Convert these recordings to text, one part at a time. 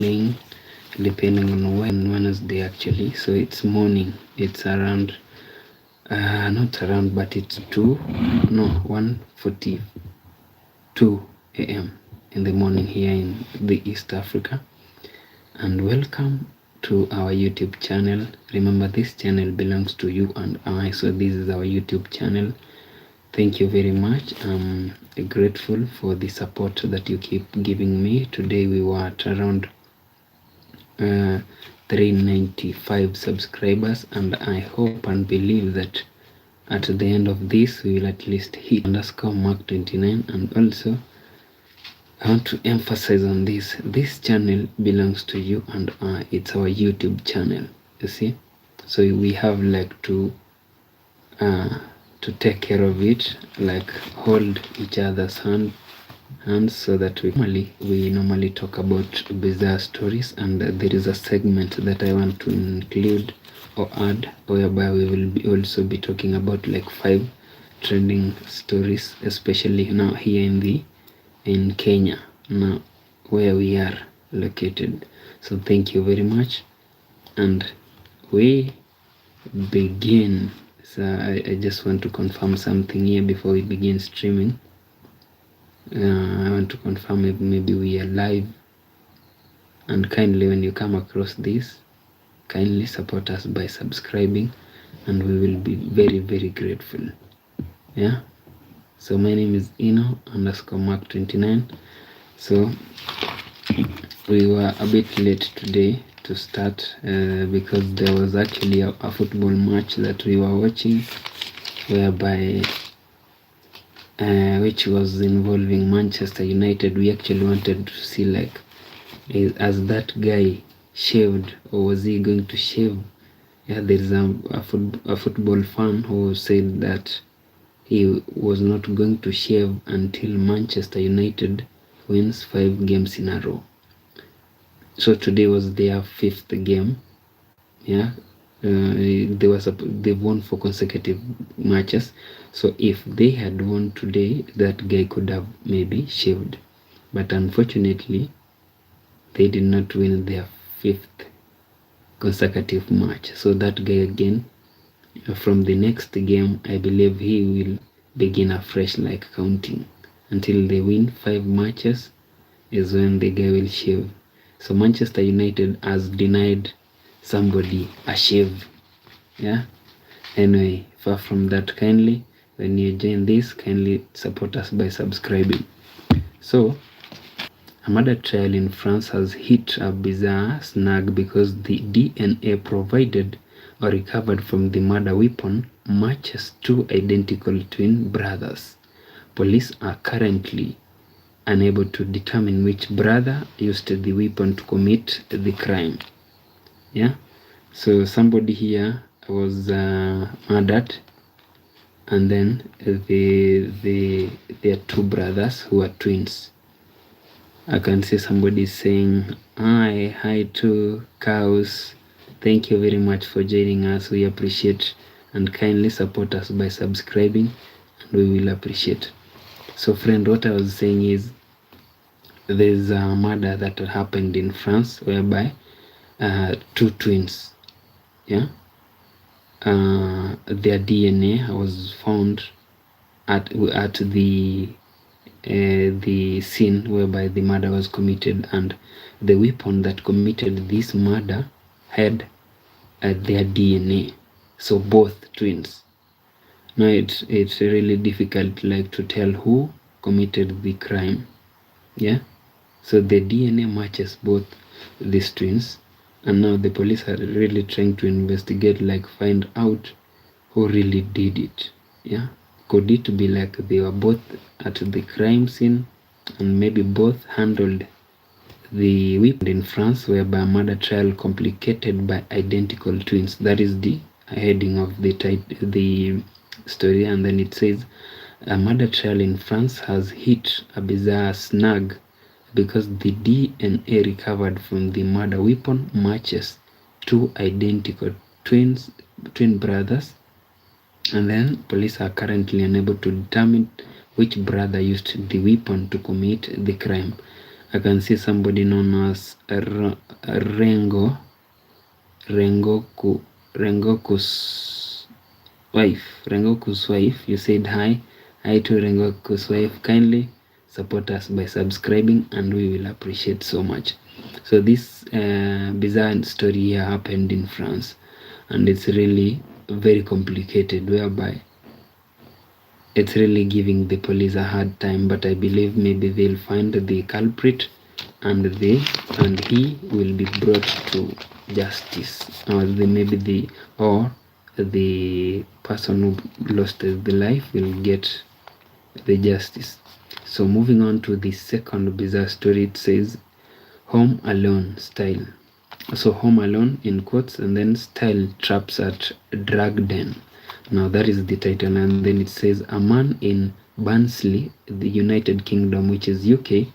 morning, depending on when Wednesday actually. So it's morning. It's around not around, but it's 1:42 a.m. in the morning here in the East Africa. And welcome to our YouTube channel. Remember, this channel belongs to you and I, so this is our YouTube channel. Thank you very much. I'm grateful for the support that you keep giving me. Today we were at around 395 subscribers, and I hope and believe that at the end of this we will at least hit _Mark29. And also I want to emphasize on this channel belongs to you and I. It's our YouTube channel, you see, so we have like to take care of it, like hold each other's hands, so that we normally talk about bizarre stories. And there is a segment that I want to include or add, whereby we will also be talking about like 5 trending stories, especially now here in Kenya, now where we are located. So thank you very much, and we begin. So I just want to confirm something here before we begin streaming. I want to confirm if maybe we are live, and kindly, when you come across this, kindly support us by subscribing, and we will be very, very grateful. Yeah, so my name is Ino_Mark29. So we were a bit late today to start because there was actually a football match that we were watching, whereby which was involving Manchester United. We actually wanted to see, like, as that guy shaved, or was he going to shave? Yeah, there's a football fan who said that he was not going to shave until Manchester United wins 5 games in a row. So today was their 5th game. Yeah, they've won 4 consecutive matches. So if they had won today, that guy could have maybe shaved, but unfortunately they did not win their 5th consecutive match. So that guy again, from the next game, I believe he will begin afresh, like counting until they win 5 matches is when the guy will shave. So Manchester United has denied somebody a shave. Yeah, anyway, far from that, kindly, when you join this, kindly support us by subscribing. So a murder trial in France has hit a bizarre snag because the DNA provided or recovered from the murder weapon matches 2 identical twin brothers. Police are currently unable to determine which brother used the weapon to commit the crime. Yeah, so somebody here was murdered, and then there are 2 brothers who are twins. I can see somebody saying hi to cows. Thank you very much for joining us. We appreciate, and kindly support us by subscribing, and we will appreciate. So friend, what I was saying is, there's a murder that happened in France, whereby 2 twins, yeah, their DNA was found at the scene whereby the murder was committed, and the weapon that committed this murder had their DNA. So both twins. Now it's really difficult, like, to tell who committed the crime. Yeah, so the DNA matches both these twins, and now the police are really trying to investigate, like, find out who really did it. Yeah, could it be like they were both at the crime scene, and maybe both handled the weapon in France, whereby a murder trial complicated by identical twins? That is the heading of the story. And then it says, a murder trial in France has hit a bizarre snag because the DNA recovered from the murder weapon matches 2 identical twin brothers, and then police are currently unable to determine which brother used the weapon to commit the crime. I can see somebody known as Rengoku's wife. You said hi to Rengoku's wife. Kindly support us by subscribing, and we will appreciate so much. So this bizarre story here happened in France, and it's really very complicated, whereby it's really giving the police a hard time, but I believe maybe they'll find the culprit, and he will be brought to justice, or the person who lost the life will get the justice. So moving on to the second bizarre story, it says Home Alone style. So Home Alone in quotes, and then style traps at drug den. Now that is the title, and then it says a man in Barnsley, the United Kingdom, which is UK,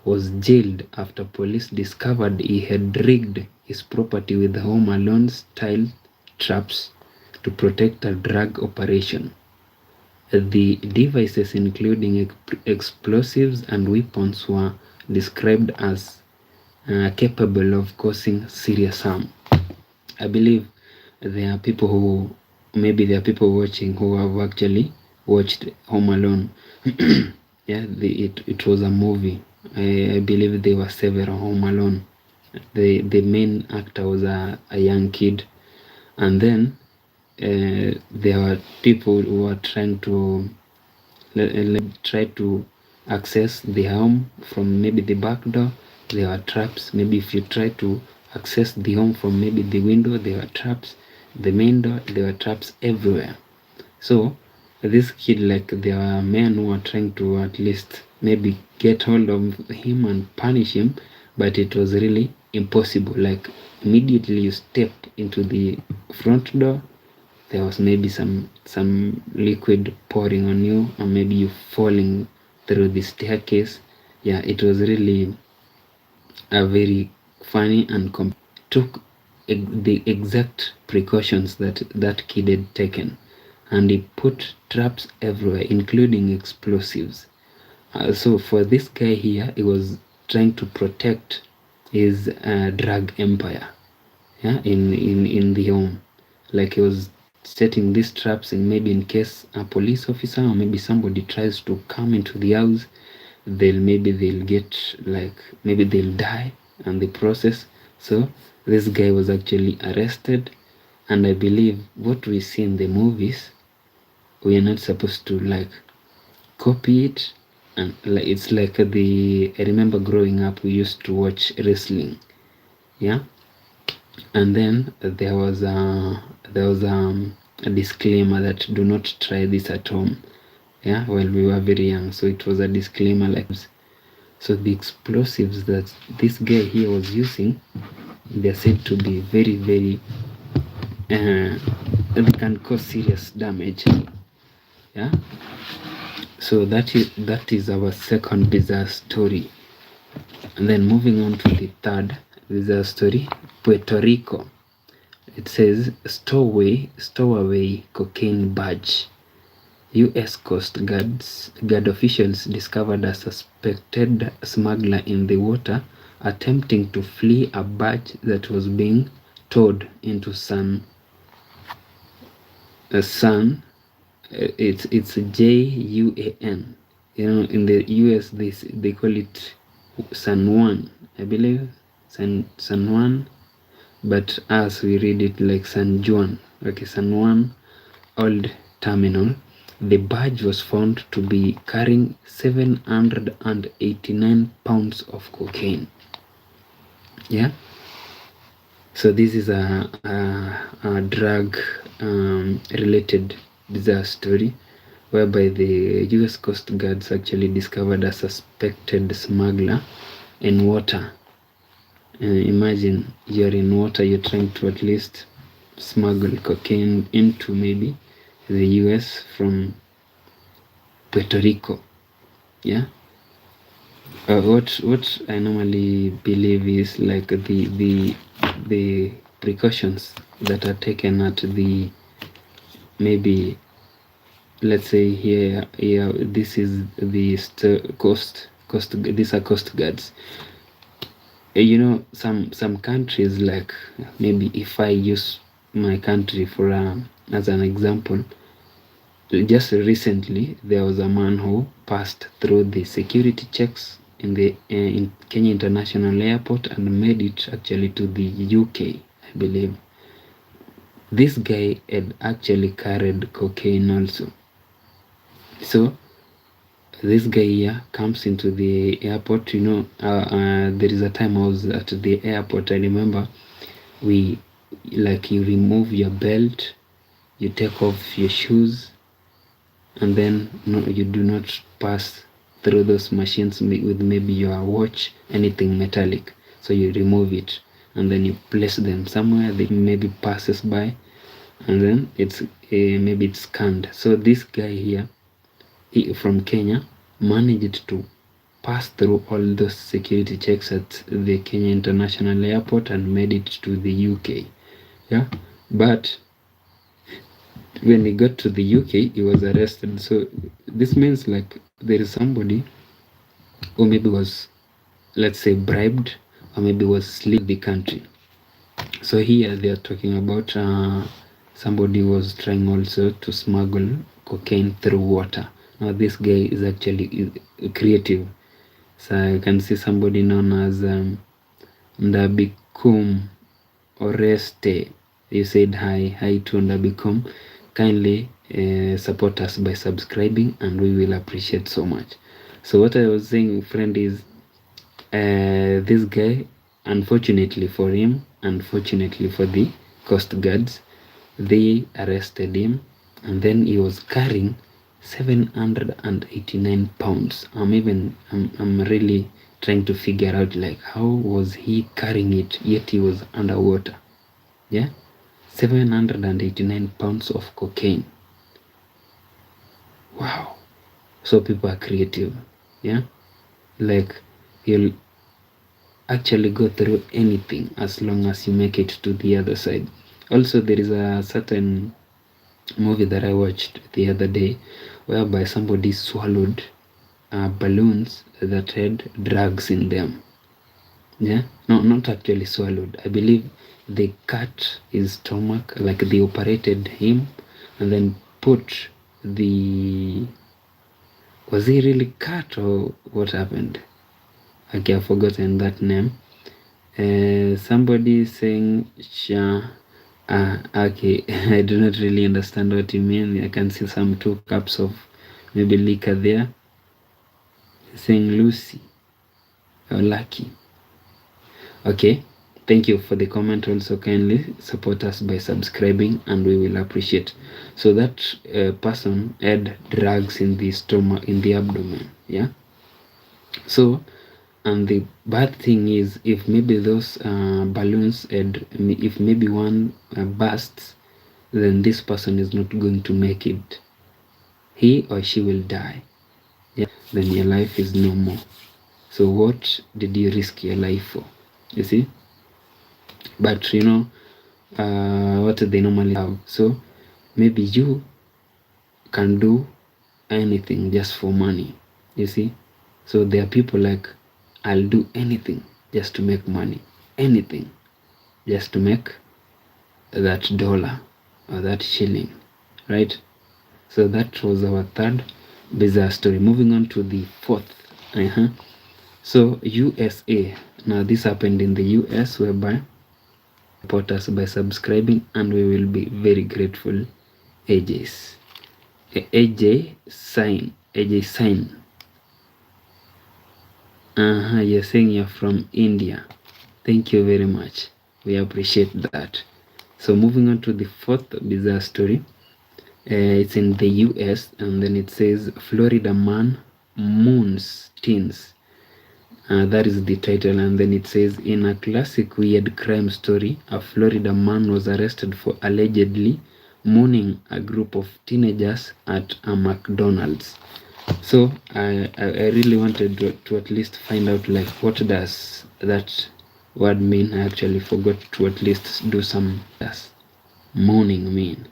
was jailed after police discovered he had rigged his property with Home Alone style traps to protect a drug operation. The devices, including explosives and weapons, were described as capable of causing serious harm. I believe there are people watching who have actually watched Home Alone. Yeah, it was a movie. I believe there were several Home Alone. The main actor was a young kid, and then there were people who were trying to try to access the home from maybe the back door. There were traps. Maybe if you try to access the home from maybe the window, there were traps. The main door, there were traps everywhere. So this kid, like, there were men who were trying to at least maybe get hold of him and punish him, but it was really impossible. Like, immediately you step into the front door, there was maybe some liquid pouring on you, or maybe you falling through the staircase. Yeah, it was really a very funny, and took the exact precautions that kid had taken, and he put traps everywhere, including explosives. So for this guy here, he was trying to protect his drug empire, yeah, in the home. Like, he was setting these traps, and maybe in case a police officer or maybe somebody tries to come into the house, they'll get, like, maybe they'll die in the process. So this guy was actually arrested, and I believe what we see in the movies, we are not supposed to, like, copy it. And like, it's like I remember growing up, we used to watch wrestling, yeah, and then there was a disclaimer that do not try this at home, yeah, while we were very young. So it was a disclaimer, like, so the explosives that this guy here was using, they're said to be very, very they can cause serious damage, yeah. So that is our second bizarre story. And then moving on to the third bizarre story, Puerto Rico. It says stowaway cocaine barge. U.S. Coast Guard officials discovered a suspected smuggler in the water attempting to flee a barge that was being towed into it's JUAN. You know, in the US they call it San Juan, I believe, San Juan, but as we read it like San Juan. Okay, San Juan Old Terminal. The barge was found to be carrying 789 pounds of cocaine. Yeah. So this is a drug related bizarre story, whereby the US Coast Guards actually discovered a suspected smuggler in water. Imagine you're in water, you're trying to at least smuggle cocaine into maybe the US from Puerto Rico. Yeah. What I normally believe is, like, the precautions that are taken at the, maybe, let's say here this is the coast these are coast guards. You know, some countries, like maybe if I use my country for as an example, just recently there was a man who passed through the security checks in the in Kenya International Airport and made it actually to the UK, I believe. This guy had actually carried cocaine also. So this guy here comes into the airport. You know, there is a time I was at the airport. I remember you remove your belt, you take off your shoes, and then no, you do not pass through those machines with maybe your watch, anything metallic. So you remove it and then you place them somewhere that maybe passes by, and then it's maybe it's scanned. So this guy here, from Kenya, managed to pass through all those security checks at the Kenya International Airport and made it to the UK. Yeah, but when he got to the UK, he was arrested. So this means like there is somebody who maybe was, let's say, bribed, or maybe was sleep the country. So here they are talking about somebody was trying also to smuggle cocaine through water. Now this guy is actually creative. So I can see somebody known as Ndabikum Oreste. You said hi to Ndabikum. Kindly support us by subscribing, and we will appreciate so much. So what I was saying, friend, is this guy, unfortunately for him, unfortunately for the coast guards, they arrested him, and then he was carrying 789 pounds. I'm really trying to figure out, like, how was he carrying it yet he was underwater? Yeah, 789 pounds of cocaine. Wow. So people are creative. Yeah, like, you'll actually go through anything as long as you make it to the other side. Also, there is a certain movie that I watched the other day whereby somebody swallowed balloons that had drugs in them. Yeah, no, not actually swallowed. I believe they cut his stomach, like they operated him and then put the, was he really cut or what happened? Okay, I've forgotten that name. Somebody saying okay, I do not really understand what you mean. I can see some 2 cups of maybe liquor there. Saying Lucy or Lucky. Okay, thank you for the comment. Also, kindly support us by subscribing, and we will appreciate. So that person had drugs in the stomach, in the abdomen. Yeah. So, and the bad thing is, if maybe those balloons had, if maybe one bursts, then this person is not going to make it. He or she will die. Yeah, then your life is no more. So what did you risk your life for? You see? But you know what they normally have. So maybe you can do anything just for money. You see? So there are people like, I'll do anything just to make money. Anything just to make that dollar or that shilling. Right? So that was our third bizarre story. Moving on to the fourth. So USA. Now this happened in the US, whereby support us by subscribing, and we will be very grateful. AJ Sign. You're saying you're from India. Thank you very much. We appreciate that. So moving on to the fourth bizarre story. It's in the US, and then it says Florida man moons teens. That is the title, and then it says, in a classic weird crime story, a Florida man was arrested for allegedly mooning a group of teenagers at a McDonald's. So I really wanted to at least find out, like, what does that word mean. I actually forgot to at least do some mooning mean.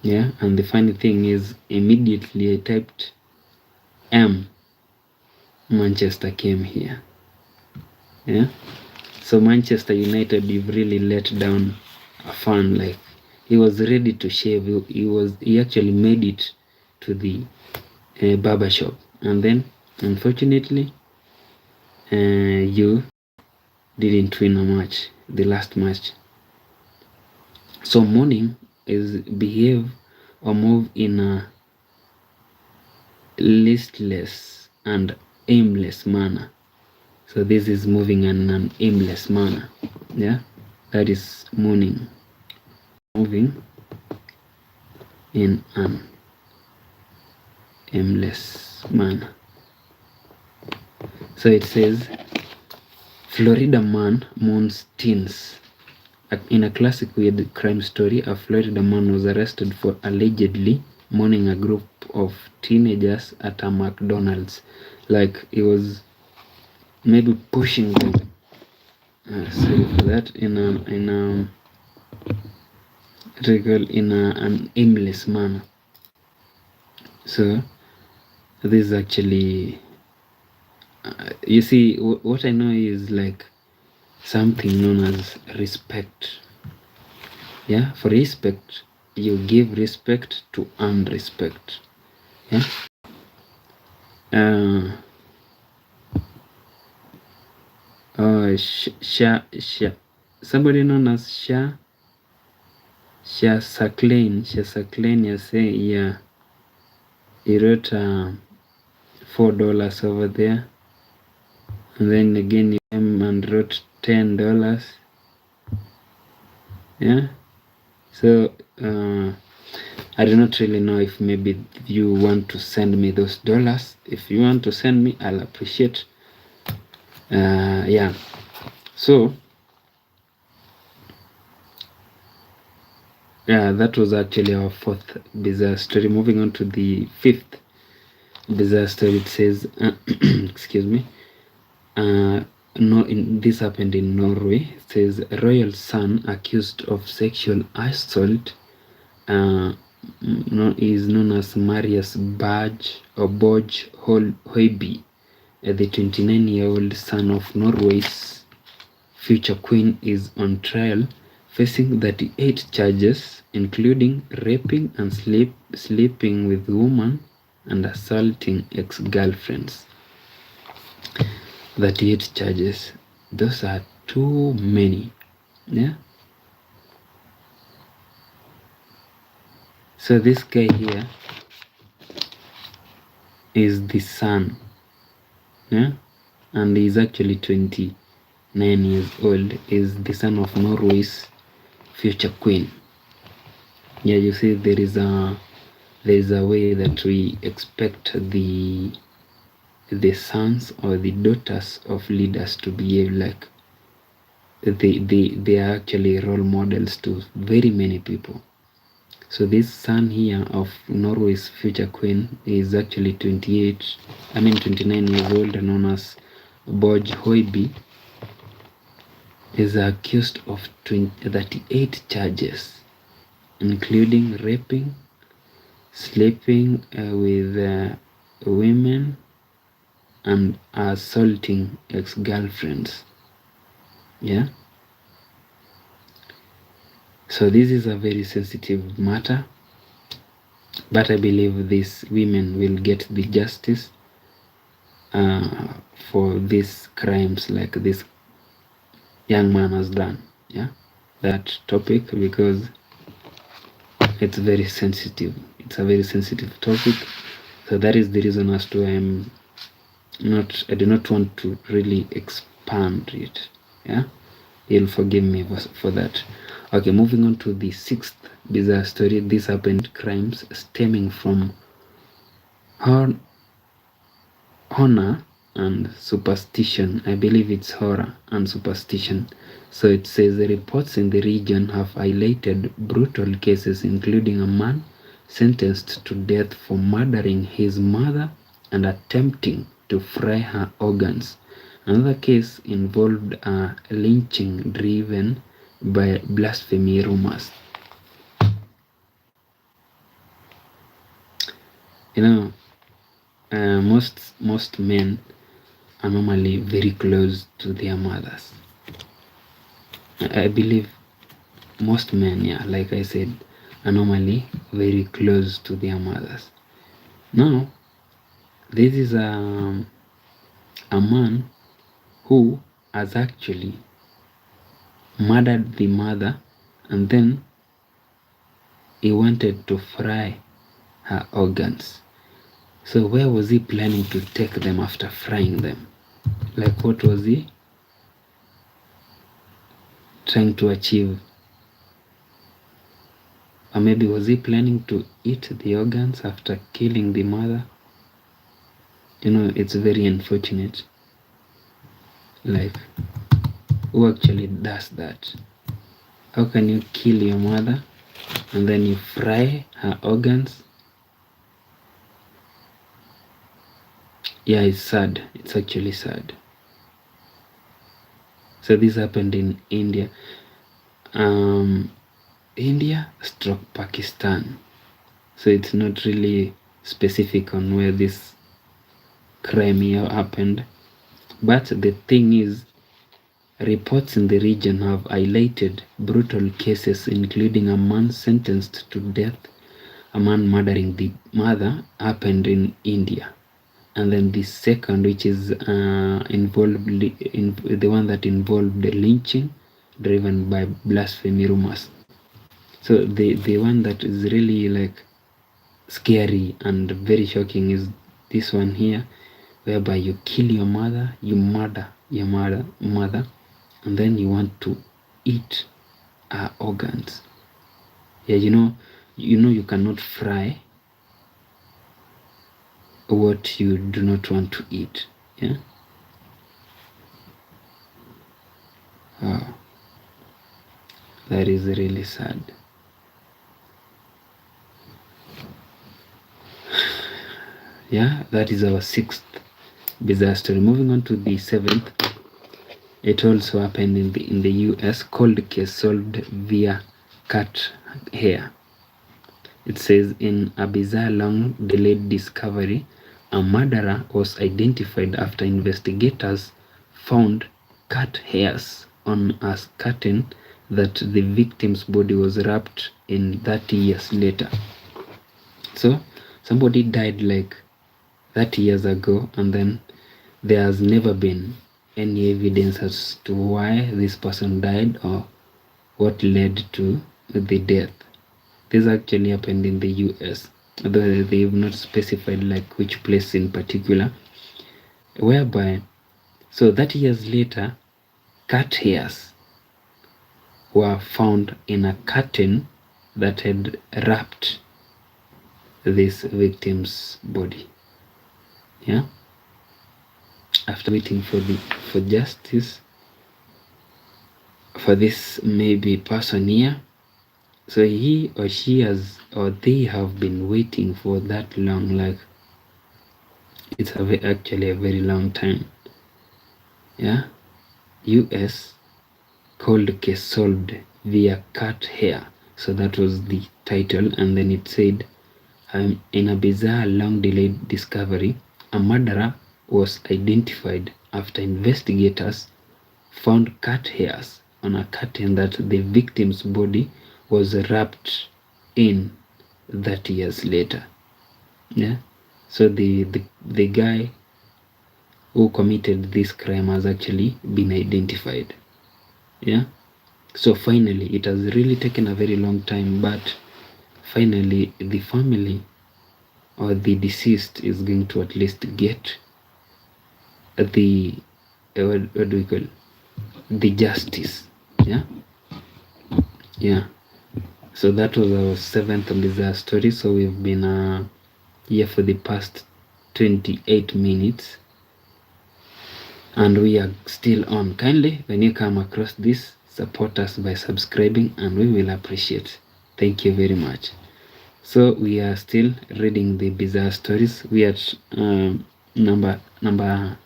Yeah, and the funny thing is, immediately I typed Manchester came here. Yeah. So Manchester United, you've really let down a fan. Like, he was ready to shave. He actually made it to the barber shop, and then unfortunately you didn't win a match, the last match. So mourning is behave or move in a listless and aimless manner. So this is moving in an aimless manner. Yeah, that is mourning. Moving in an aimless manner. So it says, Florida man mourns teens. In a classic weird crime story, a Florida man was arrested for allegedly mourning a group of teenagers at a McDonald's. Like, he was maybe pushing them. Sorry for that. In an aimless manner. So this is actually, you see, what I know is like something known as respect. Yeah, for respect, you give respect to earn respect. Yeah. Somebody known as Shah Saklain. You say, yeah, he wrote $4 over there, and then again he came and wrote $10. Yeah. So I do not really know if maybe you want to send me those dollars. If you want to send me, I'll appreciate. Yeah. So yeah, that was actually our fourth bizarre story. Moving on to the fifth bizarre story. It says, excuse me. This happened in Norway. It says royal son accused of sexual assault is known as Marius Baj or Boj Høiby, the 29-year-old son of Norway's future queen, is on trial, facing 38 charges, including raping and sleeping with women and assaulting ex-girlfriends. 38 charges. Those are too many. Yeah. So this guy here is the son. Yeah. And he's actually 29 years old. Is the son of Norway's future queen. Yeah, you see, there is a way that we expect the sons or the daughters of leaders to behave. Like, they are actually role models to very many people. So this son here of Norway's future queen is actually 29 years old, known as Boj Høiby, is accused of 38 charges, including raping, sleeping with women, and assaulting ex-girlfriends. Yeah. So this is a very sensitive matter, but I believe these women will get the justice for these crimes like this young man has done. Yeah, that topic, because it's very sensitive. It's a very sensitive topic. So that is the reason as to I do not want to really expand it. Yeah, you'll forgive me for that. Okay, moving on to the sixth bizarre story. This happened crimes stemming from honor and superstition. I believe it's horror and superstition. So it says the reports in the region have highlighted brutal cases, including a man sentenced to death for murdering his mother and attempting to fry her organs. Another case involved a lynching driven by blasphemy rumors. You know, most men are normally very close to their mothers. I believe most men, yeah, like I said, are normally very close to their mothers. Now, this is a man who has actually murdered the mother, and then he wanted to fry her organs. So where was he planning to take them after frying them? Like, what was he trying to achieve? Or maybe was he planning to eat the organs after killing the mother? You know, it's very unfortunate. Like, who actually does that? How can you kill your mother and then you fry her organs? Yeah, it's sad. It's actually sad. So this happened in India. India / Pakistan. So it's not really specific on where this crime here happened. But the thing is, reports in the region have highlighted brutal cases, including a man sentenced to death. A man murdering the mother happened in India. And then the second, which is involved in the one that involved the lynching driven by blasphemy rumors. So the one that is really like scary and very shocking is this one here, whereby you kill your mother, you murder your mother, and then you want to eat her organs. Yeah, you know you cannot fry what you do not want to eat. Yeah. Oh, that is really sad. Yeah, that is our 6th bizarre story. Moving on to the 7th. It also happened in the US. Cold case solved via cat hair. It says, in a bizarre long delayed discovery, a murderer was identified after investigators found cat hairs on a curtain that the victim's body was wrapped in 30 years later. So somebody died like 30 years ago, and then there has never been any evidence as to why this person died or what led to the death. This actually happened in the US, although they have not specified like which place in particular, whereby, so 30 years later, cat hairs were found in a curtain that had wrapped this victim's body. Yeah, after waiting for justice for this maybe person here, so he or she has, or they have been waiting for that long. Like, it's actually a very long time. Yeah, US cold case solved via cat hair. So that was the title, and then it said, in a bizarre long delayed discovery, a murderer was identified after investigators found cat hairs on a curtain that the victim's body was wrapped in 30 years later. Yeah, so the guy who committed this crime has actually been identified. Yeah, so finally, it has really taken a very long time, but finally the family or the deceased is going to at least get the what do we call the justice. Yeah. So that was our 7th bizarre story. So we've been here for the past 28 minutes, and we are still on. Kindly, when you come across this, support us by subscribing, and we will appreciate. Thank you very much. So we are still reading the bizarre stories. We are at number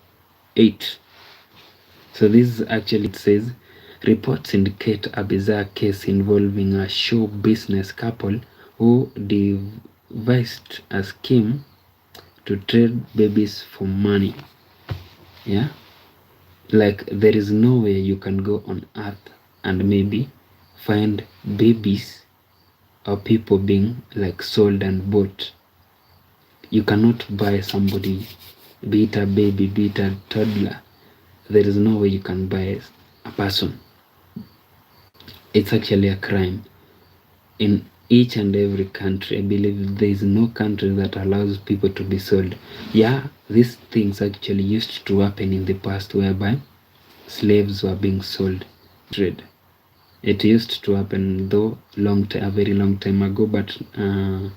8. So this actually, it says, reports indicate a bizarre case involving a show business couple who devised a scheme to trade babies for money. Yeah, like there is no way you can go on earth and maybe find babies or people being like sold and bought. You cannot buy somebody, be it a baby, be it a toddler. There is no way you can buy a person. It's actually a crime. In each and every country, I believe there is no country that allows people to be sold. Yeah, these things actually used to happen in the past, whereby slaves were being sold, trade. It used to happen though a very long time ago, but in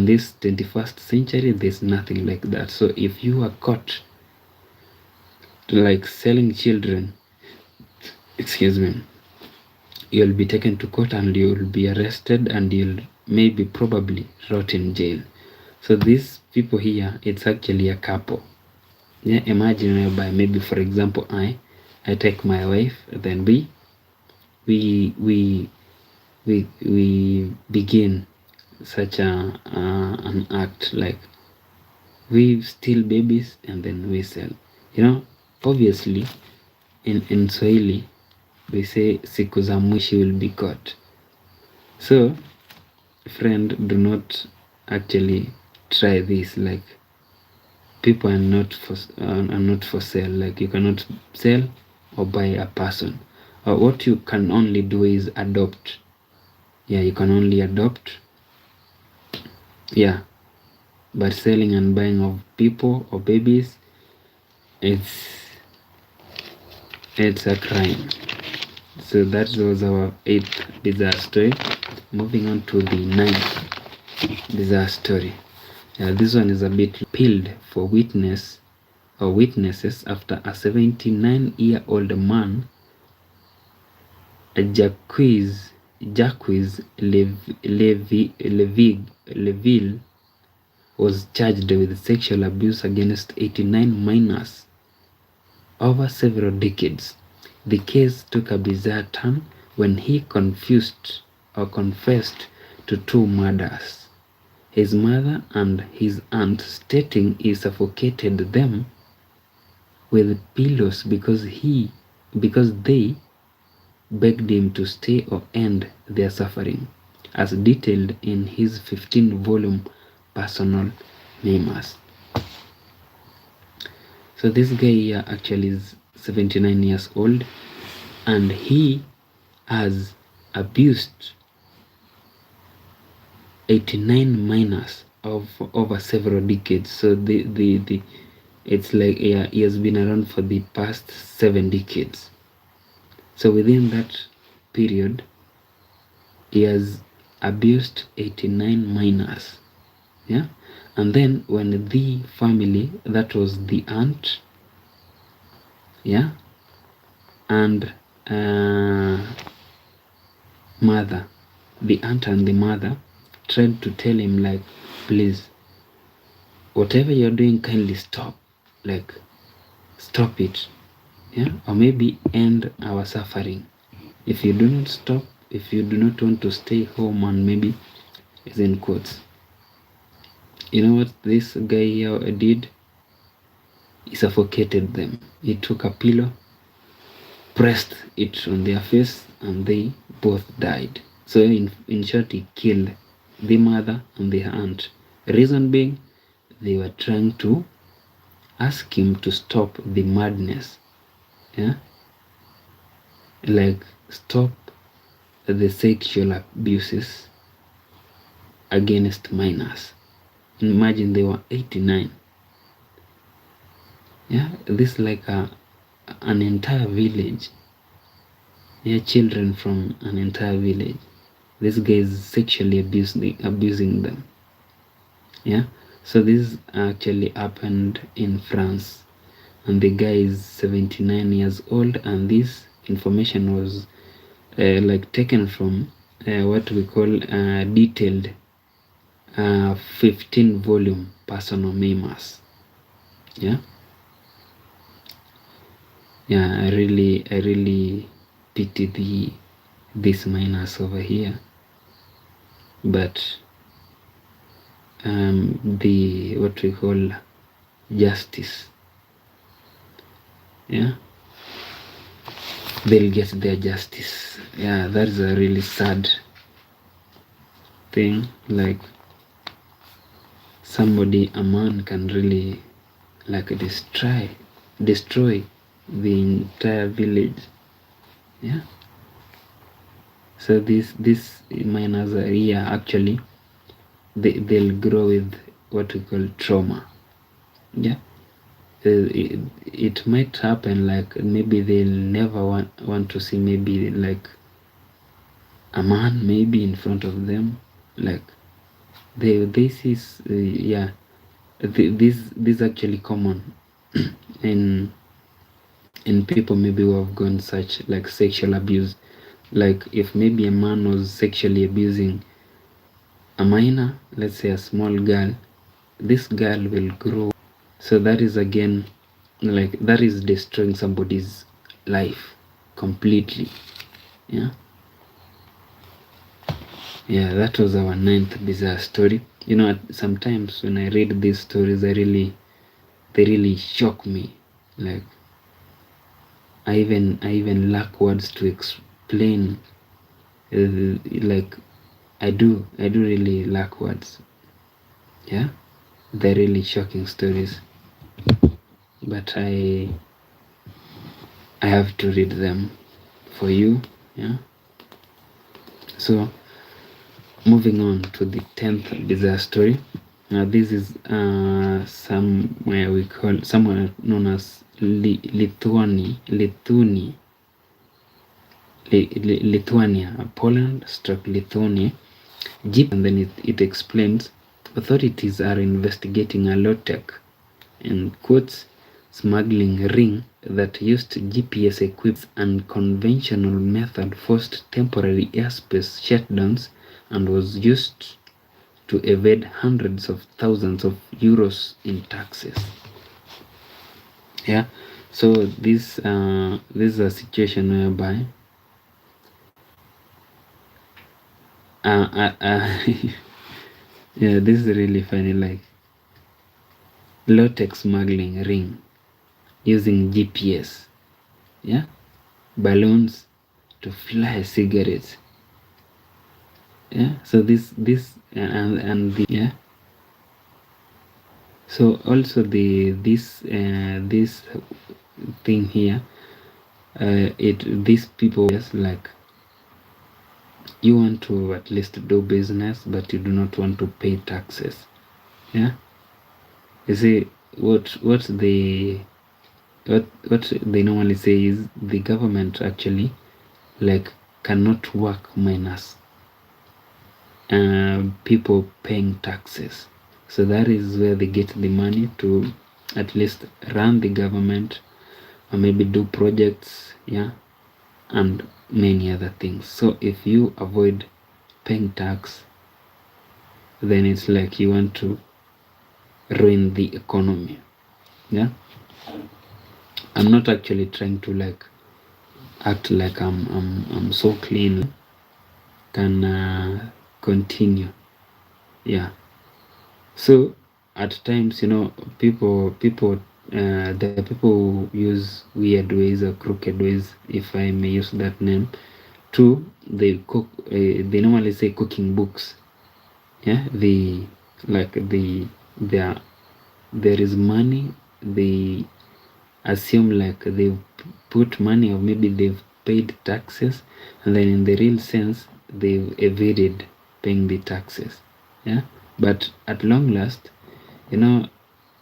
this 21st century, there's nothing like that. So if you are caught like selling children, excuse me, you'll be taken to court and you'll be arrested and you'll maybe probably rot in jail. So these people here, it's actually a couple. Yeah, imagine whereby maybe, for example, I take my wife, then we begin such an act, like we steal babies and then we sell. Obviously in Swahili we say siku za mwisho will be caught. So friend, do not actually try this. Like, people are not for sale. Like, you cannot sell or buy a person. What you can only do is adopt. Yeah, you can only adopt. Yeah, but selling and buying of people or babies, it's a crime. So that was our 8th bizarre story. Moving on to the 9th bizarre story. This one is a bit peeled for witnesses after a 79-year-old man, Jacques Leville, was charged with sexual abuse against 89 minors over several decades. The case took a bizarre turn when he confessed to 2 murders. His mother and his aunt, stating he suffocated them with pillows because they begged him to stay or end their suffering, as detailed in his 15-volume personal memoirs. So this guy here actually is 79 years old, and he has abused 89 minors of over several decades. So it's like, yeah, he has been around for the past 7 decades. So within that period, he has abused 89 minors. Yeah, and then when the family, that was the aunt, yeah, and mother, the aunt and the mother tried to tell him, like, please, whatever you're doing, kindly stop. Like, stop it. Yeah, or maybe end our suffering. If you do not stop, if you do not want to stay home, and maybe, is in quotes. You know what this guy here did? He suffocated them. He took a pillow, pressed it on their face, and they both died. So in short, he killed the mother and the aunt. Reason being, they were trying to ask him to stop the madness. Yeah, like, stop the sexual abuses against minors. Imagine, they were 89. Yeah, this is like an entire village. Yeah, children from an entire village. This guy is sexually abusing them. Yeah, so this actually happened in France, and the guy is 79 years old, and this information was like taken from what we call detailed 15-volume personal memoirs. Yeah, I really pity these minors over here, but the what we call justice. Yeah, they'll get their justice. Yeah, that is a really sad thing. Like a man can really like destroy the entire village. Yeah. So this minors are here actually they'll grow with what we call trauma. Yeah. It might happen like maybe they'll never want to see maybe like a man maybe in front of them, like this is yeah, this actually common in people maybe who have gone such like sexual abuse. Like if maybe a man was sexually abusing a minor, let's say a small girl, this girl will grow. So that is again like that is destroying somebody's life completely. Yeah, that was our 9th bizarre story. You know, sometimes when I read these stories, they really shock me. Like I even lack words to explain. Like I do really lack words. Yeah, they're really shocking stories, but I have to read them for you. Yeah. So moving on to the 10th bizarre story. This is somewhere known as Lithuania, Poland / Lithuania, and then it explains authorities are investigating a low-tech, in quotes, smuggling ring that used GPS equipped and conventional method forced temporary airspace shutdowns and was used to evade hundreds of thousands of euros in taxes. Yeah, so this is a situation whereby yeah, this is really funny. Like low-tech smuggling ring using GPS, yeah, balloons to fly cigarettes. Yeah, so this and the yeah. So also this thing here, these people just like you want to at least do business, but you do not want to pay taxes. Yeah, you see what they normally say is the government actually like cannot work minus people paying taxes. So that is where they get the money to at least run the government or maybe do projects, yeah, and many other things. So if you avoid paying tax, then it's like you want to ruin the economy. Yeah, I'm not actually trying to like act like I'm so clean. Can continue. Yeah, so at times, you know, people there are people who use weird ways or crooked ways, if I may use that name, to they cook. They normally say cooking books. Yeah, there is money. They assume like they've put money or maybe they've paid taxes, and then in the real sense they've evaded paying the taxes. Yeah, but at long last, you know,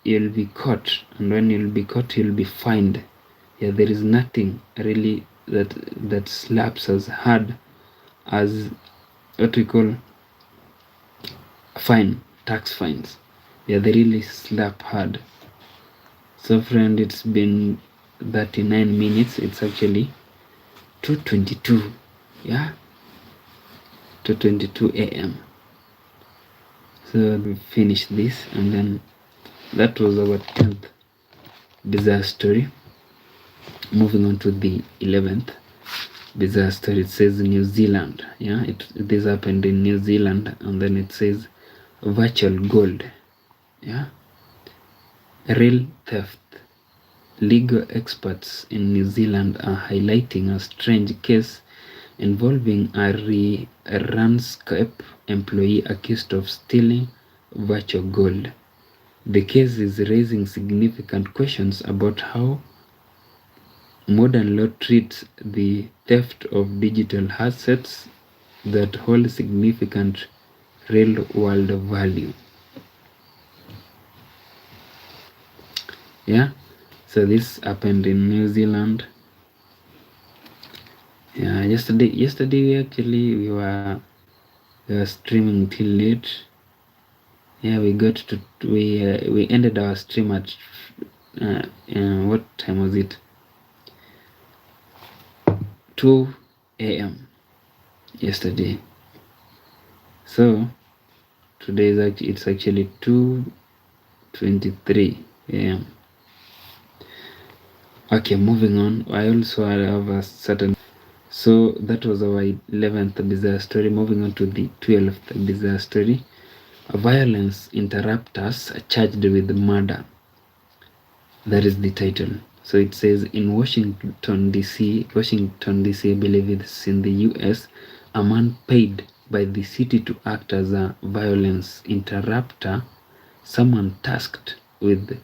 you'll be caught, and when you'll be caught you'll be fined. Yeah, there is nothing really that slaps as hard as what we call tax fines. Yeah, they really slap hard. So friend, it's been 39 minutes. It's actually 2:22. Yeah, 2:22 a.m. So we finish this, and then that was our 10th bizarre story. Moving on to the 11th bizarre story. It says New Zealand. Yeah, this happened in New Zealand, and then it says virtual gold, yeah, real theft. Legal experts in New Zealand are highlighting a strange case involving a Ranscape employee accused of stealing virtual gold. The case is raising significant questions about how modern law treats the theft of digital assets that hold significant real-world value. Yeah, so this happened in New Zealand. Yeah, yesterday we were streaming till late. Yeah, we ended our stream at what time was it? 2 a.m. yesterday. So today it's actually 2:23 a.m. Okay, moving on. I also have a certain. So that was our 11th bizarre story. Moving on to the 12th bizarre story. Violence interrupters charged with murder. That is the title. So it says in Washington DC, I believe it's in the US, a man paid by the city to act as a violence interrupter, someone tasked with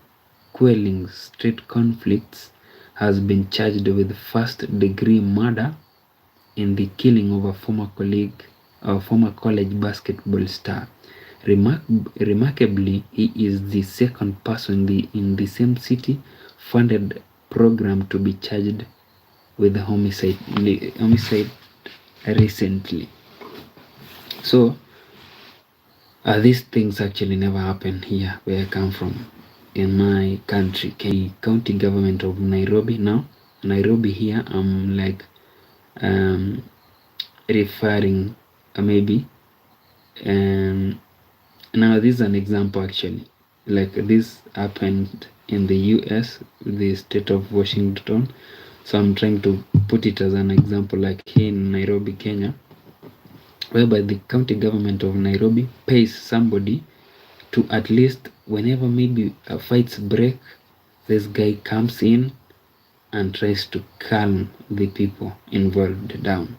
quelling street conflicts, has been charged with first-degree murder in the killing of a former college basketball star. Remarkably, he is the second person in the same city-funded program to be charged with homicide recently. So, these things actually never happen here where I come from, in my country, county government of Nairobi. Now, Nairobi here, I'm like referring maybe now this is an example actually, like this happened in the US, the state of Washington. So I'm trying to put it as an example, like here in Nairobi, Kenya, whereby the county government of Nairobi pays somebody to, at least whenever maybe fights break, this guy comes in and tries to calm the people involved down.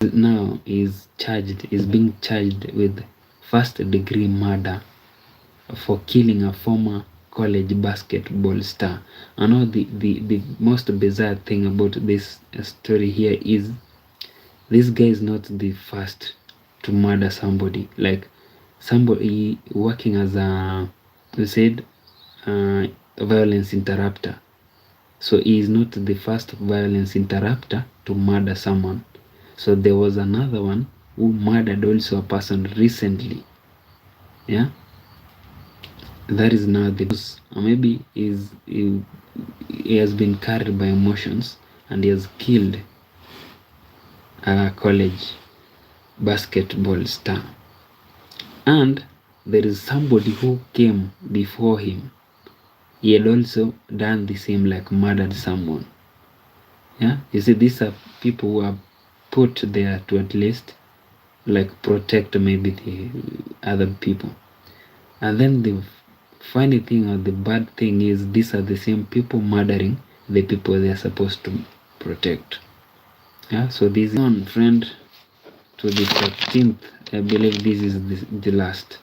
Now is being charged with first-degree murder for killing a former college basketball star. I know the most bizarre thing about this story here is this guy is not the first to murder somebody. Like somebody working as a, you said, violence interrupter. So he is not the first violence interrupter to murder someone. So there was another one who murdered also a person recently. Yeah, that is now the news. Or maybe he has been carried by emotions and he has killed a college basketball star. And there is somebody who came before him. He had also done the same, like murdered someone. Yeah, you see, these are people who are put there to at least like protect maybe the other people. And then the funny thing or the bad thing is these are the same people murdering the people they are supposed to protect. Yeah, so this is on, friend, to the 13th. I believe this is the last.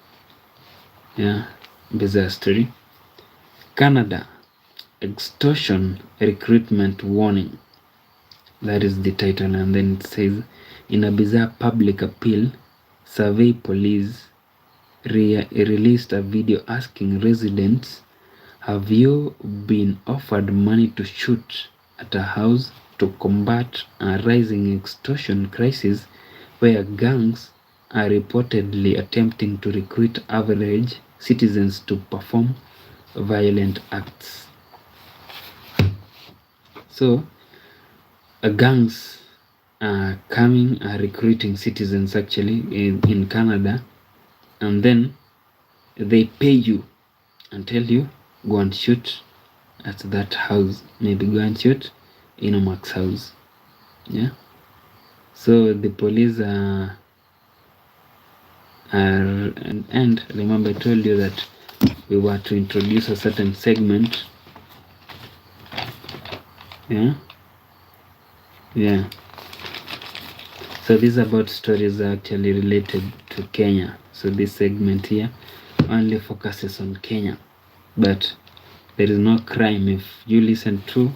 Yeah, bizarre story. Canada, extortion recruitment warning. That is the title. And then it says, in a bizarre public appeal, Survey Police released a video asking residents, have you been offered money to shoot at a house to combat a rising extortion crisis where gangs are reportedly attempting to recruit average citizens to perform violent acts? So gangs are recruiting citizens actually in Canada, and then they pay you and tell you, go and shoot at that house, maybe go and shoot in Omak's house. Yeah, so the police And remember, I told you that we were to introduce a certain segment. Yeah. So this is about stories actually related to Kenya. So this segment here only focuses on Kenya, but there is no crime if you listen to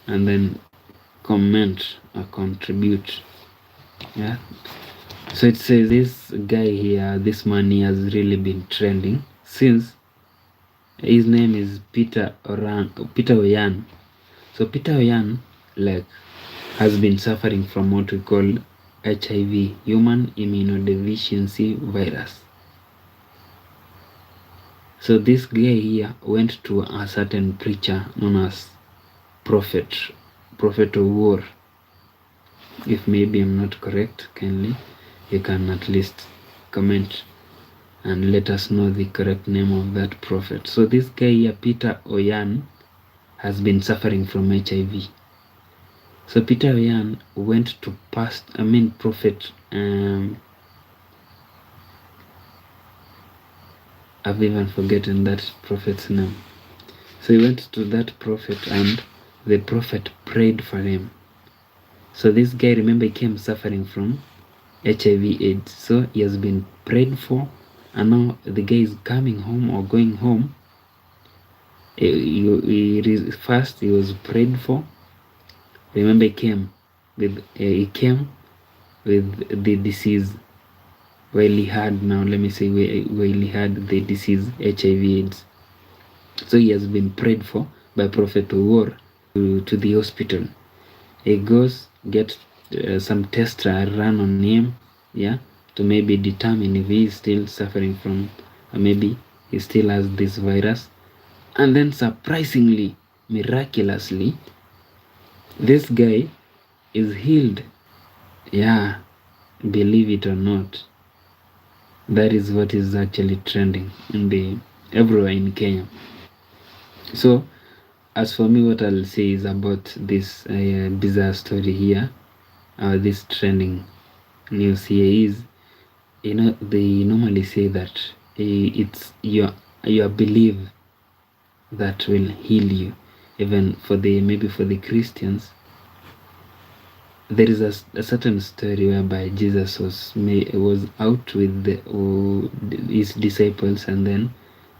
and then comment or contribute. Yeah. So it says this guy here, this man, he has really been trending since. His name is Peter Oyan. So Peter Oyan, like, has been suffering from what we call HIV, human immunodeficiency virus. So this guy here went to a certain preacher known as Prophet Owuor. If maybe I'm not correct, kindly you can at least comment and let us know the correct name of that prophet. So this guy here, Peter Oyan, has been suffering from HIV. So Peter Oyan went to Prophet, I've even forgotten that prophet's name. So he went to that prophet and the prophet prayed for him. So this guy, remember, he came suffering from HIV AIDS. So he has been prayed for, and now the guy is coming home or going home. First he was prayed for. Remember, he came with the disease while he had, now let me say, while he had the disease HIV AIDS. So he has been prayed for by Prophet Owuor to the hospital. He goes, get some tests run on him, yeah, to maybe determine if he is still suffering from, or maybe he still has this virus. And then surprisingly, miraculously, this guy is healed. Yeah, believe it or not, that is what is actually trending everywhere in Kenya. So as for me, what I'll say is about this bizarre story here, this trending news here is, they normally say that it's your belief that will heal you. Even for maybe for the Christians, there is a certain story whereby Jesus was out with his disciples, and then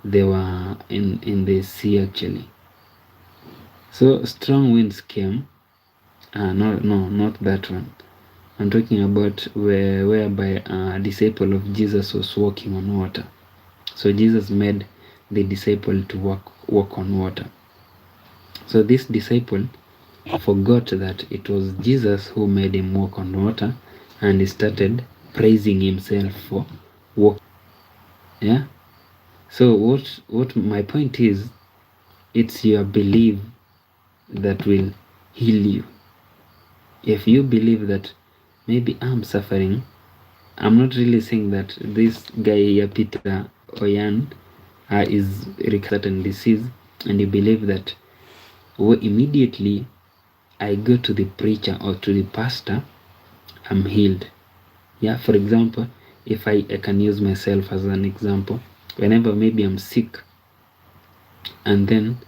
they were in the sea actually. So strong winds came. No, not that one. I'm talking about whereby a disciple of Jesus was walking on water. So Jesus made the disciple to walk on water. So this disciple forgot that it was Jesus who made him walk on water, and he started praising himself for walking. Yeah. So what my point is, it's your belief that will heal you. If you believe that maybe I'm suffering, I'm not really saying that this guy here, Peter Oyan, is certain disease, and you believe that immediately I go to the preacher or to the pastor, I'm healed. Yeah, for example, if I can use myself as an example, whenever maybe I'm sick and then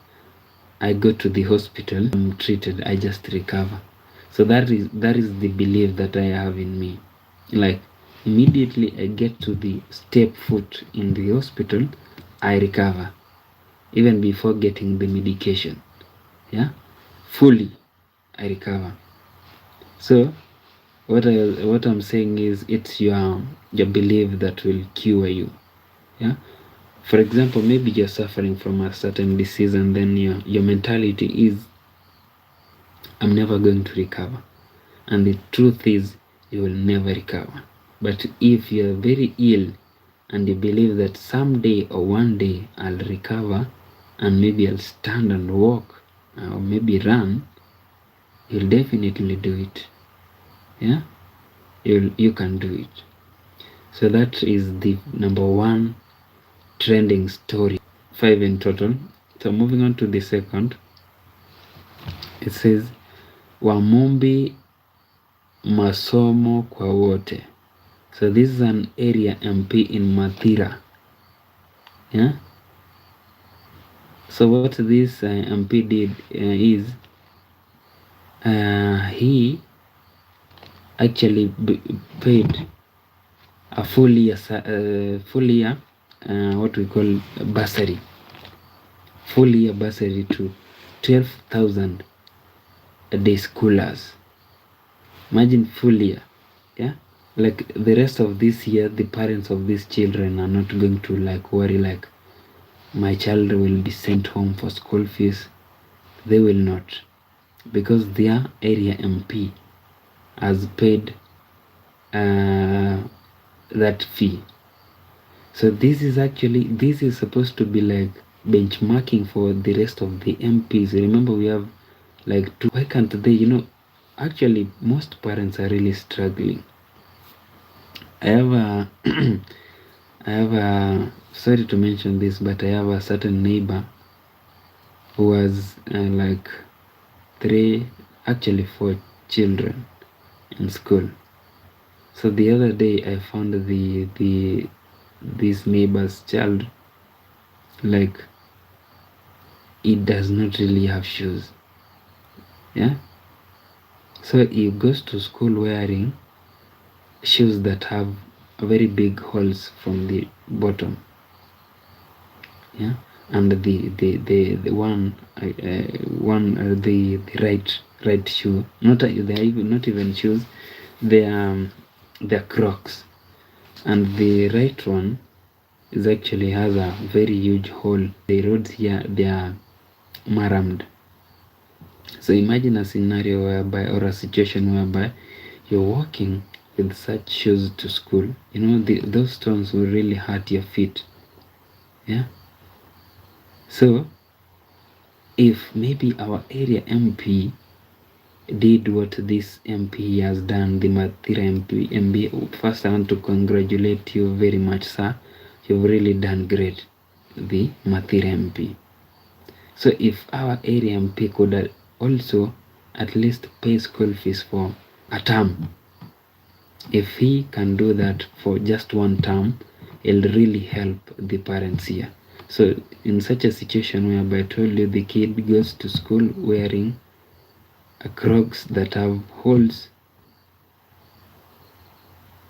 I go to the hospital, I'm treated, I just recover. So that is the belief that I have in me. Like, immediately I get to the step foot in the hospital, I recover, even before getting the medication. Yeah, fully I recover. So what I'm saying is, it's your belief that will cure you. Yeah. For example, maybe you're suffering from a certain disease, and then your mentality is, I'm never going to recover. And the truth is, you will never recover. But if you're very ill and you believe that someday or one day I'll recover, and maybe I'll stand and walk, or maybe run, you'll definitely do it. Yeah, you can do it. So that is the number one trending story, 5 in total. So moving on to the second, it says Wamumbi masomo kwa wote. So this is an area MP in Mathira. Yeah. So what this MP did is he actually paid a full year what we call bursary, full year bursary to 12,000 day schoolers. Imagine full year. Yeah, like the rest of this year, the parents of these children are not going to like worry like my child will be sent home for school fees. They will not, because their area MP has paid that fee. So this is supposed to be like benchmarking for the rest of the MPs. Remember, we have like two. Why can't they, actually most parents are really struggling. I have a I have a, sorry to mention this, but I have a certain neighbor who has like 4 children in school. So the other day I found this neighbor's child, like it does not really have shoes. Yeah, so he goes to school wearing shoes that have very big holes from the bottom. Yeah, and the right shoe, not even shoes, they're Crocs, and the right one is actually has a very huge hole. The roads here, they are marammed. So imagine a scenario whereby, or a situation whereby you're walking with such shoes to school. Those stones will really hurt your feet. Yeah. So if maybe our area MP did what this MP has done, the Mathira MP, first I want to congratulate you very much, sir. You've really done great, the Mathira MP. So if our area MP could also at least pay school fees for a term, if he can do that for just one term, it'll really help the parents here. So in such a situation whereby I told you the kid goes to school wearing a Crocs that have holes,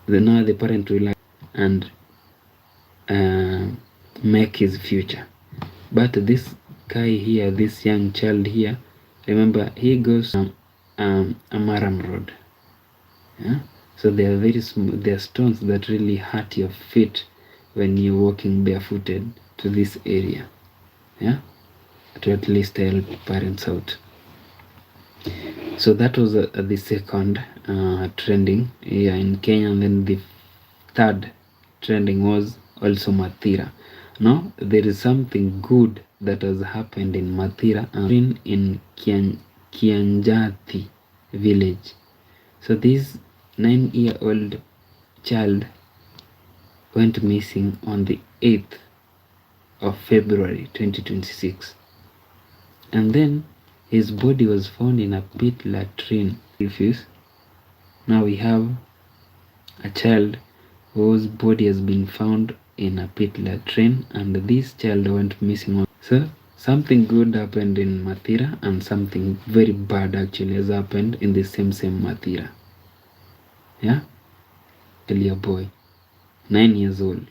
now the parent will like and make his future. But this guy here, this young child here, remember, he goes Amaram Road. Yeah? So they are very smooth. They are stones that really hurt your feet when you're walking barefooted to this area. Yeah, to at least help parents out. So that was the second trending here in Kenya, and then the third trending was also Mathira. Now there is something good that has happened in Mathira and in Kianjati village. So this 9-year-old child went missing on the 8th of February 2026, and then his body was found in a pit latrine. Now we have a child whose body has been found in a pit latrine, and this child went missing. So something good happened in Mathira, and something very bad actually has happened in the same Mathira. Yeah, a boy, 9 years old.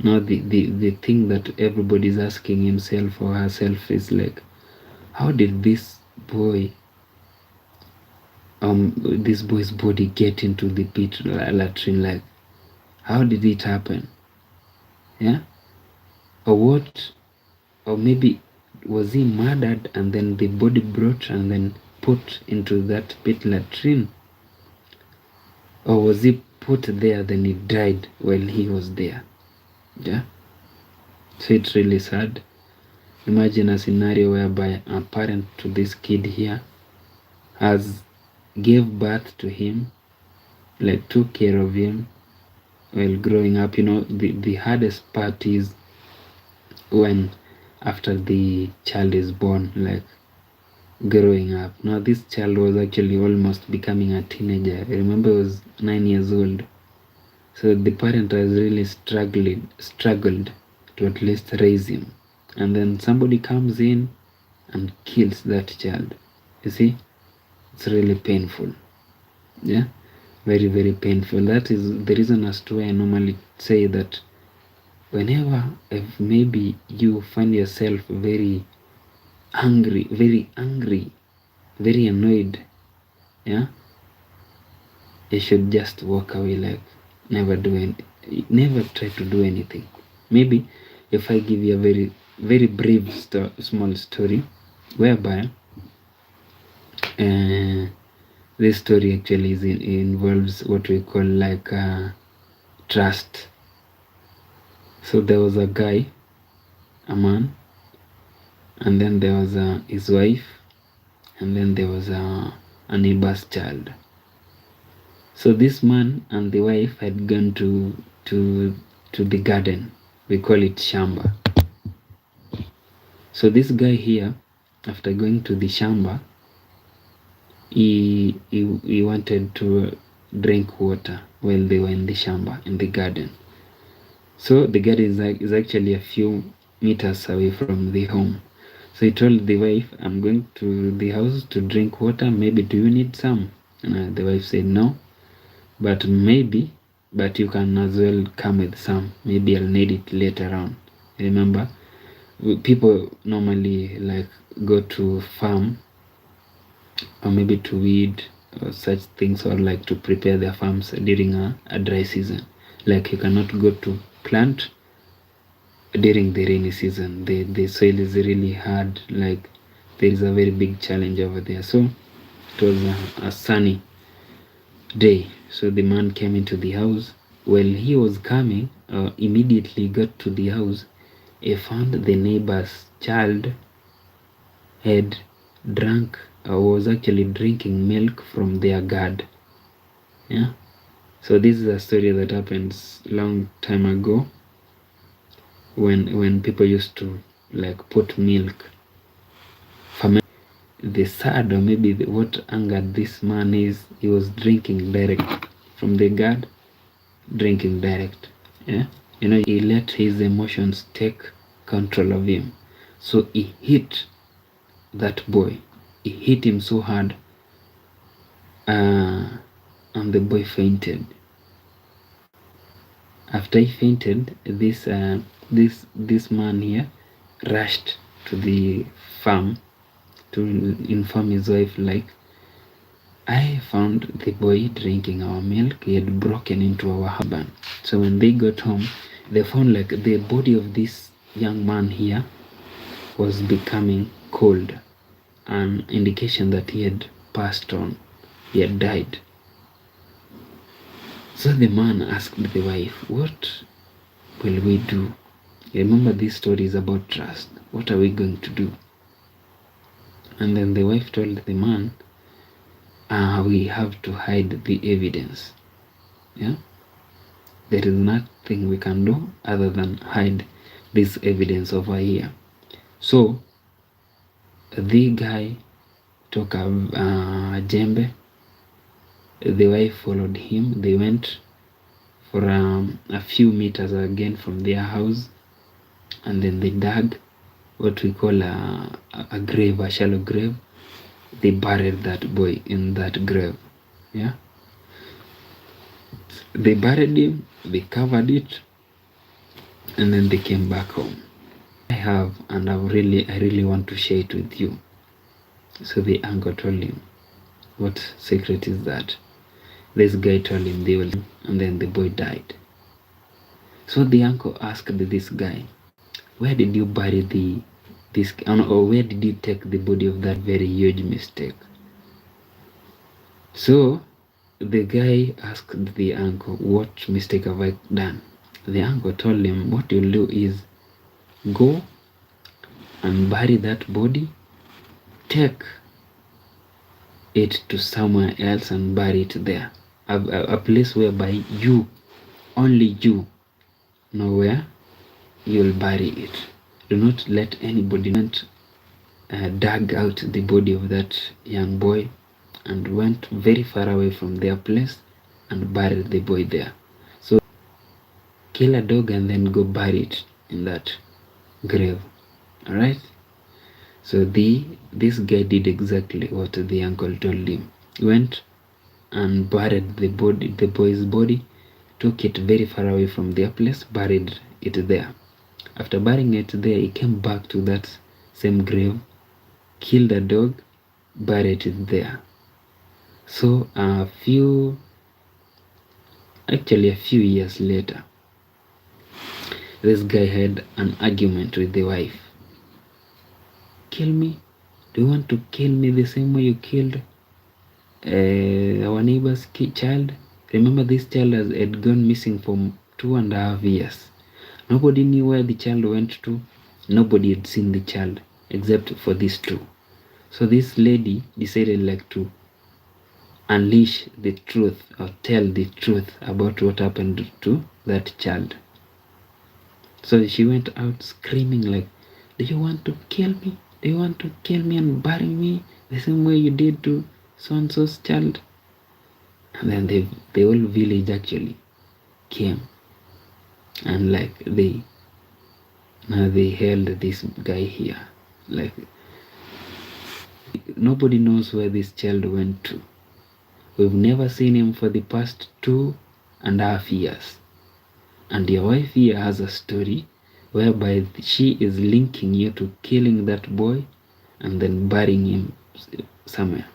Now the thing that everybody is asking himself or herself is like, how did this boy's body get into the pit latrine? Like, how did it happen? Yeah, or maybe was he murdered and then the body brought and then put into that pit latrine, or was he put there then he died while he was there? Yeah, so it's really sad. Imagine a scenario whereby a parent to this kid here has gave birth to him, like took care of him while growing up. The hardest part is when after the child is born, like growing up. Now this child was actually almost becoming a teenager. I remember he was 9 years old. So the parent has really struggled to at least raise him. And then somebody comes in and kills that child. You see, it's really painful. Yeah, very, very painful. That is the reason as to why I normally say that whenever if maybe you find yourself very angry, very annoyed, yeah, you should just walk away, like never never try to do anything. Maybe if I give you a very, very brief small story whereby this story actually involves what we call like trust. So there was a guy, a man, and then there was his wife, and then there was a neighbor's child. So this man and the wife had gone to the garden. We call it shamba. So this guy here, after going to the shamba, he wanted to drink water while they were in the shamba, in the garden. So the garden is actually a few meters away from the home. So he told the wife, I'm going to the house to drink water. Maybe do you need some? And the wife said, no, but you can as well come with some. Maybe I'll need it later on. Remember, people normally like go to farm or maybe to weed or such things, or like to prepare their farms during a dry season. Like you cannot go to plant during the rainy season. The soil is really hard, like there is a very big challenge over there. So it was a sunny day. So the man came into the house. While he was coming, immediately got to the house, he found the neighbor's child had drunk, was actually drinking milk from their gourd. Yeah. So this is a story that happens long time ago, when people used to like put milk. The sad, or maybe what angered this man is he was drinking direct from the gourd, drinking direct. Yeah, you know, he let his emotions take control of him. So he hit that boy. He hit him so hard, and the boy fainted. After he fainted, this man here rushed to the farm to inform his wife, like, I found the boy drinking our milk. He had broken into our husband. So when they got home, they found like the body of this young man here was becoming cold, an indication that he had passed on, he had died. So the man asked the wife, what will we do? Remember, this story is about trust. What are we going to do? And then the wife told the man, we have to hide the evidence. Yeah, there is nothing we can do other than hide this evidence over here. So the guy took a jembe. The wife followed him. They went for a few meters again from their house, and then they dug what we call a grave, a shallow grave. They buried that boy in that grave. Yeah, they buried him, they covered it, and then they came back home. I have, and I really want to share it with you. So the uncle told him, what secret is that? This guy told him they will, and then the boy died. So the uncle asked this guy, where did you bury or where did you take the body of that very huge mistake? So the guy asked the uncle, what mistake have I done? The uncle told him, what you'll do is go and bury that body, take it to somewhere else and bury it there. A place whereby only you know where you'll bury it. Do not let anybody know. dug out the body of that young boy and went very far away from their place and buried the boy there. So kill a dog and then go bury it in that grave. All right. So this guy did exactly what the uncle told him. He went and buried the boy's body, took it very far away from their place, buried it there. After burying it there, he came back to that same grave, killed a dog, buried it there. So a few years later, this guy had an argument with the wife. Kill me? Do you want to kill me the same way you killed our neighbor's child? Remember, this child had gone missing for 2.5 years. Nobody knew where the child went to. Nobody had seen the child except for these two. So this lady decided like to unleash the truth or tell the truth about what happened to that child. So she went out screaming like, do you want to kill me? Do you want to kill me and bury me the same way you did to so-and-so's child? And then the whole village actually came and like they held this guy here. Like nobody knows where this child went to. We've never seen him for the past 2.5 years. And your wife here has a story whereby she is linking you to killing that boy and then burying him somewhere.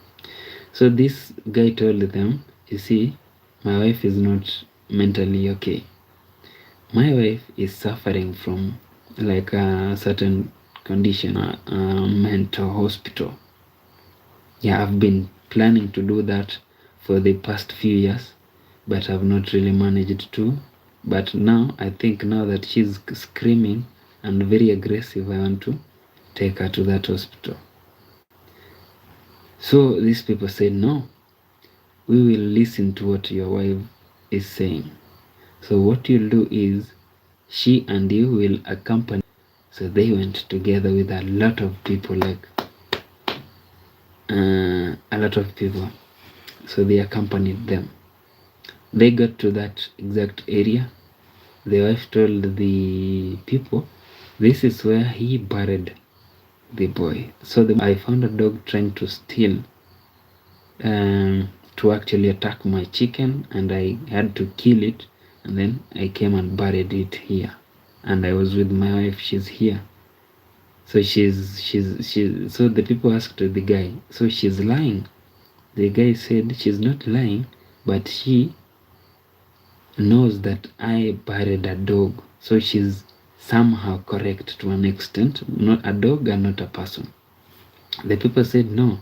So this guy told them, you see, my wife is not mentally okay. My wife is suffering from like a certain condition, a mental hospital. Yeah, I've been planning to do that for the past few years, but I've not really managed to. But now, I think now that she's screaming and very aggressive, I want to take her to that hospital. So these people said, no, we will listen to what your wife is saying. So what you'll do is, she and you will accompany. So they went together with a lot of people, like a lot of people. So they accompanied them. They got to that exact area. The wife told the people, this is where he buried the boy. So I found a dog trying to steal, to actually attack my chicken, and I had to kill it, and then I came and buried it here. And I was with my wife, she's here. So so the people asked the guy, so she's lying? The guy said she's not lying, but she knows that I buried a dog, so she's somehow correct to an extent. Not a dog and not a person. The people said, no,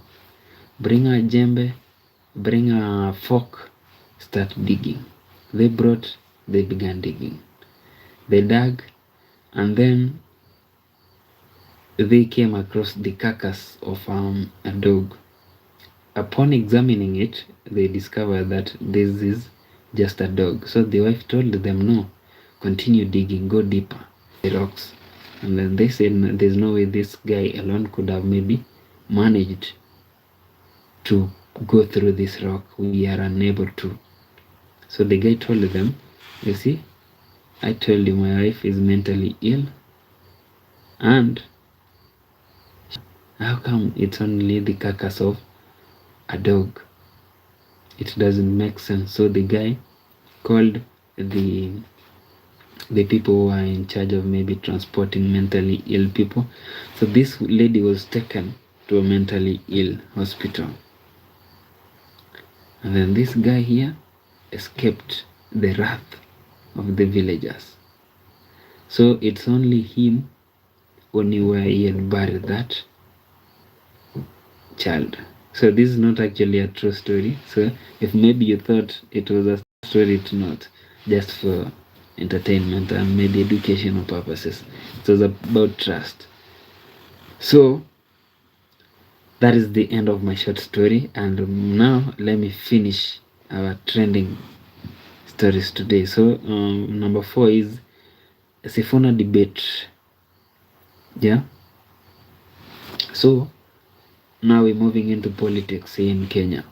bring a jembe, bring a fork, start digging. They began digging. They dug, and then they came across the carcass of a dog. Upon examining it, they discovered that this is just a dog. So the wife told them, no, continue digging, go deeper, the rocks. And then they said, there's no way this guy alone could have maybe managed to go through this rock. We are unable to. So the guy told them, you see, I told you my wife is mentally ill, and how come it's only the carcass of a dog? It doesn't make sense. So the guy called the people who are in charge of maybe transporting mentally ill people. So this lady was taken to a mentally ill hospital, and then this guy here escaped the wrath of the villagers. So it's only him who knew where he had buried that child. So this is not actually a true story. So if maybe you thought it was a story, it's not, just for entertainment and maybe educational purposes. It was about trust. So that is the end of my short story, and now let me finish our trending stories today. So number 4 is Sifuna debate. Yeah, So now we're moving into politics here in Kenya.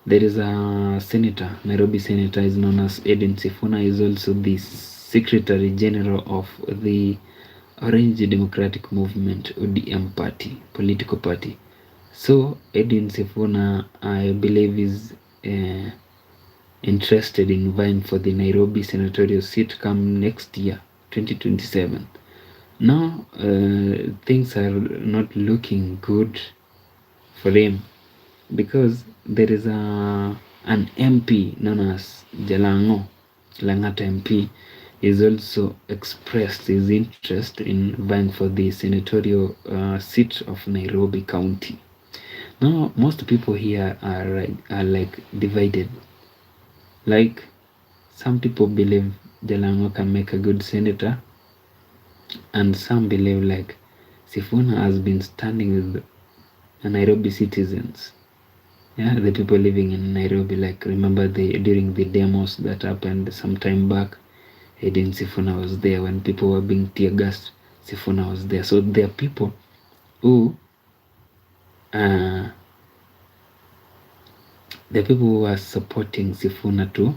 There is a senator, Nairobi senator, is known as Edwin Sifuna, is also the Secretary General of the Orange Democratic Movement, ODM party, political party. So Edwin Sifuna, I believe, is interested in vying for the Nairobi senatorial seat come next year, 2027. Now, things are not looking good for him because there is an MP known as Lang'ata MP is also expressed his interest in vying for the senatorial seat of Nairobi County. Now, most people here are like divided. Like, some people believe Jalango can make a good senator, and some believe like Sifuna has been standing with the Nairobi citizens. Yeah, the people living in Nairobi, like remember during the demos that happened some time back, Edwin Sifuna was there when people were being tear gassed. Sifuna was there. So there are people who are supporting Sifuna to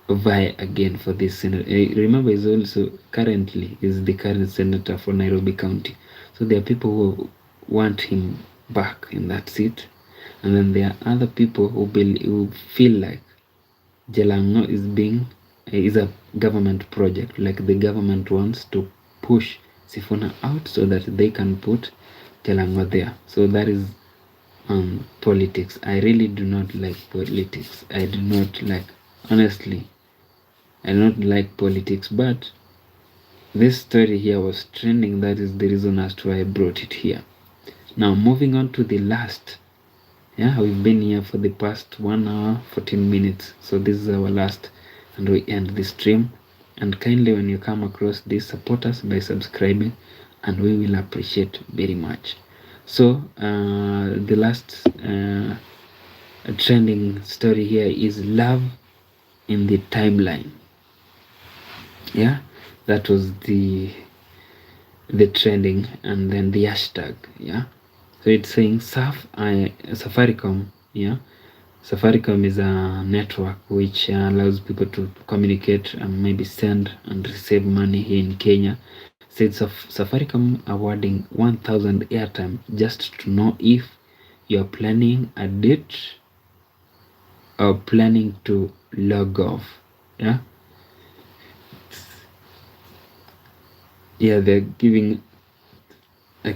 vie again for this senate. Remember, he's also currently is the current senator for Nairobi County. So there are people who want him back in that seat, and then there are other people who feel like Jalango is a government project. Like the government wants to push Sifuna out so that they can put Jalango there. So that is politics. I really do not like politics. I do not like, honestly, I don't like politics, but this story here was trending. That is the reason as to why I brought it here. Now, moving on to the last. Yeah, we've been here for the past 1 hour, 14 minutes. So this is our last, and we end the stream. And kindly, when you come across this, support us by subscribing, and we will appreciate very much. So, the last trending story here is love in the timeline. Yeah, that was the trending, and then the hashtag. Yeah, so it's saying Safaricom. Yeah, Safaricom is a network which allows people to communicate and maybe send and receive money here in Kenya. Says Safaricom awarding 1,000 airtime just to know if you're planning a date or planning to log off. Yeah. Yeah, they're giving a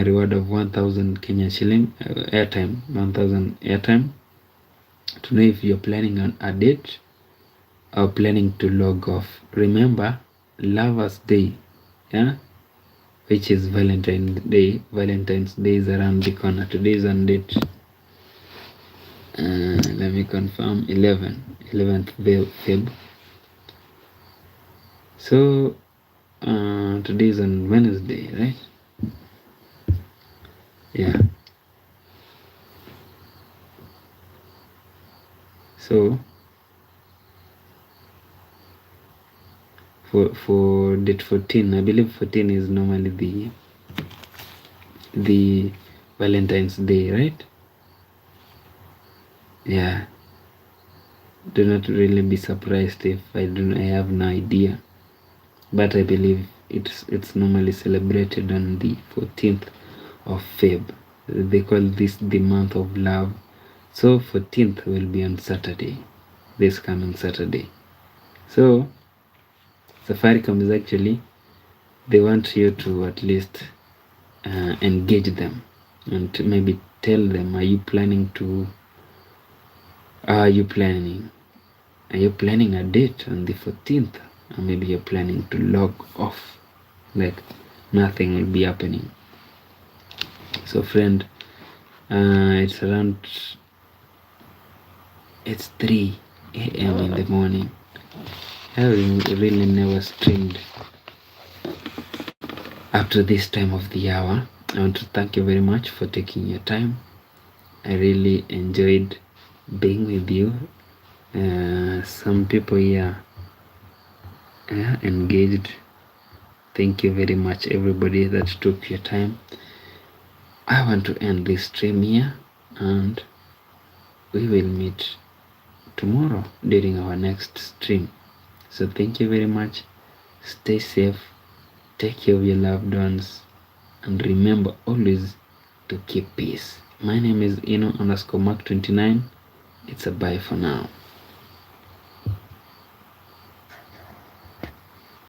reward of 1,000 Kenya shilling airtime, 1,000 airtime to know if you're planning on a date or planning to log off. Remember, Lovers Day, yeah, which is Valentine's Day. Valentine's Day is around the corner. Today is on date. Let me confirm. 11th Feb. So today is on Wednesday, right? Yeah. So for date 14, I believe 14 is normally the Valentine's Day, right? Yeah. Do not really be surprised if I have no idea, but I believe it's normally celebrated on the 14th of Feb. They call this the month of love. So 14th will be on Saturday, this coming Saturday. So Safaricom is actually, they want you to at least engage them and to maybe tell them, are you planning a date on the 14th, or maybe you're planning to log off, like nothing will be happening. So friend, it's 3 a.m. in the morning. I really never streamed up to this time of the hour. I want to thank you very much for taking your time. I really enjoyed being with you. Some people here engaged Thank you very much, everybody that took your time. I want to end this stream here, and we will meet tomorrow during our next stream. So thank you very much. Stay safe, take care of your loved ones, and remember always to keep peace. My name is Eno_Mark29. It's a bye for now.